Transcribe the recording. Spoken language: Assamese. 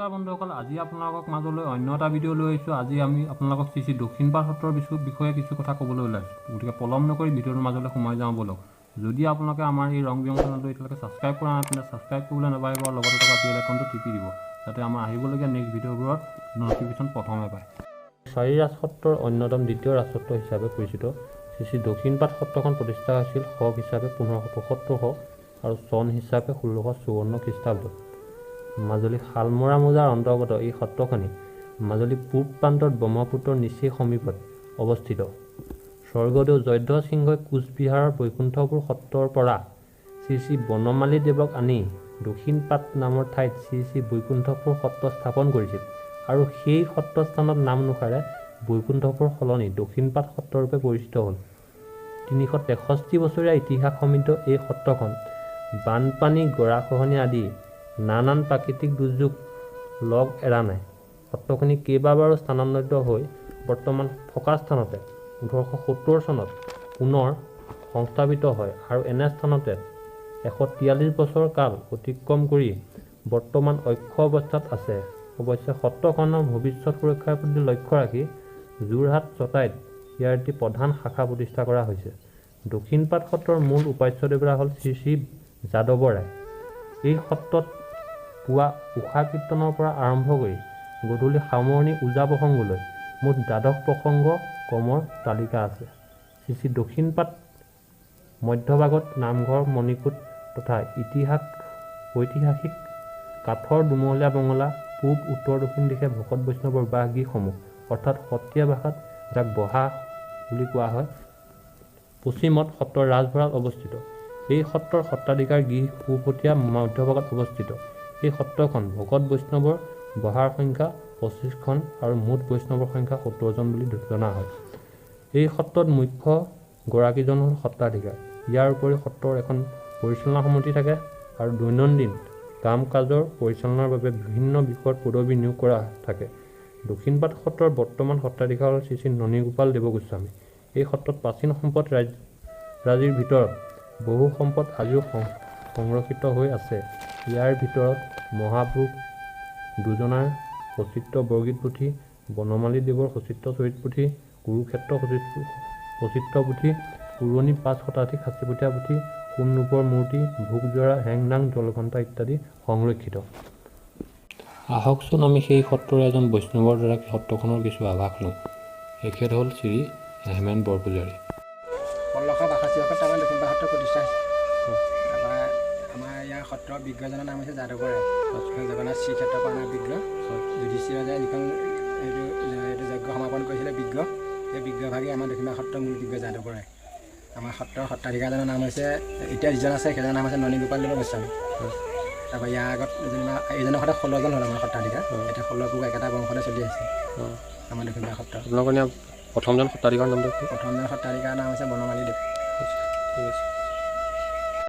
নমস্কাৰ বন্ধুসকল, আজি আপোনালোকক মাজলৈ অন্য এটা ভিডিঅ' লৈ আহিছোঁ। আজি আমি আপোনালোকক শ্ৰী দক্ষিণপাট সত্ৰৰ বিষয়ে কিছু কথা ক'বলৈ ওলাইছোঁ। গতিকে পলম নকৰি ভিডিঅ'টোৰ মাজলৈ সোমাই যাওঁ ব'লক। যদি আপোনালোকে আমাৰ এই ৰং বিৰং চেনেলটো এতিয়ালৈকে ছাবস্ক্ৰাইব কৰা নাই তেন্তে ছাবস্ক্ৰাইব কৰিবলৈ নাপাহৰিব আৰু লগতে থকা বেল আইকনটো টিপি দিব, যাতে আমাৰ আহিবলগীয়া নেক্সট ভিডিঅ'বোৰৰ ন'টিফিকেশ্যন প্ৰথমে পায়। চাৰি ৰাজ সত্ৰৰ অন্যতম দ্বিতীয় ৰাজসত্ৰ হিচাপে পৰিচিত শ্ৰী দক্ষিণপাট সত্ৰখন প্ৰতিষ্ঠা হৈছিল শক হিচাপে 1575 আৰু চন হিচাপে 1654 খ্ৰীষ্টাব্দত। মাজুলী শালমৰা মৌজাৰ অন্তৰ্গত এই সত্ৰখনি মাজুলী পূব প্ৰান্তত ব্ৰহ্মপুত্ৰৰ নিচেই সমীপত অৱস্থিত। স্বৰ্গদেউ জয়ধ্বজ সিংহই কোচবিহাৰৰ বৈকুণ্ঠপুৰ সত্ৰৰ পৰা শ্ৰী বনমালী দেৱক আনি দক্ষিণপাট নামৰ ঠাইত শ্ৰী বৈকুণ্ঠপুৰ সত্ৰ স্থাপন কৰিছিল আৰু সেই সত্ৰস্থানত নাম অনুসাৰে বৈকুণ্ঠপুৰ সলনি দক্ষিণপাট সত্ৰৰূপে পৰিচিত হ'ল। 363 বছৰীয়া ইতিহাস সমৃদ্ধ এই সত্ৰখন বানপানী, গৰাখহনীয়া আদি নানান প্ৰাকৃতিক দুৰ্যোগ লগ এৰা নাই। সত্ৰখিনি কেইবাবাৰো স্থানান্তৰিত হৈ বৰ্তমান থকা স্থানতে 1870 চনত পুনৰ সংস্থাপিত হয় আৰু এনে স্থানতে 143 বছৰ কাল অতিক্ৰম কৰি বৰ্তমান অক্ষ অৱস্থাত আছে। অৱশ্যে সত্ৰখনৰ ভৱিষ্যত সুৰক্ষাৰ প্ৰতি লক্ষ্য ৰাখি যোৰহাট চতাইত ইয়াৰ এটি প্ৰধান শাখা প্ৰতিষ্ঠা কৰা হৈছে। দক্ষিণপাট সত্ৰৰ মূল উপাস্য দেৱতা হ'ল শ্ৰী যাদৱ ৰায়। এই সত্ৰত পুৱা উষা কীৰ্তনৰ পৰা আৰম্ভ কৰি গধূলি সামৰণি ওজা প্ৰসংগলৈ মুঠ 12 প্ৰসংগ ক্ৰমৰ তালিকা আছে। শ্ৰী দক্ষিণপাট মধ্যভাগত নামঘৰ, মণিকূট তথা ঐতিহাসিক কাঠৰ দুমহলীয়া বঙলা, পূব, উত্তৰ, দক্ষিণ দিশে ভকত বৈষ্ণৱৰ বাসগৃহসমূহ অৰ্থাৎ সত্ৰীয়া ভাষাত যাক বহা বুলি কোৱা হয়। পশ্চিমত সত্ৰৰ ৰাজভঁৰাল অৱস্থিত। এই সত্ৰৰ সত্ৰাধিকাৰ গৃহ পূবতীয়া মধ্যভাগত অৱস্থিত। এই সত্ৰখন ভকত বৈষ্ণৱৰ বহাৰ সংখ্যা 25খন আৰু মুঠ বৈষ্ণৱৰ সংখ্যা 70 জন বুলি জনা হয়। এই সত্ৰত মুখ্য গৰাকীজন হ'ল সত্ৰাধিকাৰ। ইয়াৰ উপৰি সত্ৰৰ এখন পৰিচালনা সমিতি থাকে আৰু দৈনন্দিন কাম কাজৰ পৰিচালনাৰ বাবে বিভিন্ন বিষয়ত পদবী নিয়োগ কৰা থাকে। দক্ষিণপাট সত্ৰৰ বৰ্তমান সত্ৰাধিকাৰ হ'ল শ্ৰী ননীগোপাল দেৱগোস্বামী। এই সত্ৰত প্ৰাচীন সম্পদ ৰাজিৰ ভিতৰত বহু সম্পদ আজিও সংৰক্ষিত হৈ আছে। ইয়াৰ ভিতৰত মহাপুৰুষ দুজনাৰ সচিত্ৰ বৰগীত পুথি, বনমালী দেৱৰ সচিত্ৰ চৰিত পুথি, কুৰুক্ষেত্ৰ সচিত্ৰ পুথি, পুৰণি 5 শতাধিক সাঁচিপুটীয়া পুথি, সোণ ৰূপৰ মূৰ্তি, ভোগজোৰা, হেংদাং, জলঘণ্টা ইত্যাদি সংৰক্ষিত। আহকচোন আমি সেই সত্ৰৰ এজন বৈষ্ণৱৰ দ্বাৰা সত্ৰখনৰ কিছু আভাস লওঁ। এখেত হ'ল শ্ৰী হেমেন বৰপূজাৰী। 1682 বছৰত আমাৰ দক্ষিণপাট সত্ৰ প্ৰতিষ্ঠা হৈছে। তাৰপৰা আমাৰ ইয়াৰ সত্ৰৰ বিজ্ঞজনৰ নাম হৈছে যাদৱ ৰায়। জগন্নাথ শ্ৰীক্ষেত্ৰৰ পৰা আমাৰ বিজ্ঞ যুধিষ্ঠিৰ ৰজাই যিখন এইটো যজ্ঞ সমাপন কৰিছিলে বিজ্ঞ, সেই বিজ্ঞভাগী আমাৰ দক্ষিণপাট সত্ৰৰ মূল বিজ্ঞ যাদৱ ৰায়। আমাৰ সত্ৰৰ সত্ৰাধিকাৰজনৰ নাম হৈছে, এতিয়া যিজন আছে সেইজনৰ নাম হৈছে ননীগোপাল দেৱগোস্বামী। তাৰপৰা ইয়াৰ আগত যেনিবা এইজনৰ সৈতে 16 জন হ'ল আমাৰ সত্ৰাধিকাৰ। এতিয়া 16 পুৰুষ একেটা বংশতে চলি আছে আমাৰ দক্ষিণপাট সত্ৰ। প্ৰথমজন সত্ৰাধিকাৰ নামটো? প্ৰথমজন সত্ৰাধিকাৰ নাম হৈছে বনমালী দেৱ। ঠিক আছে।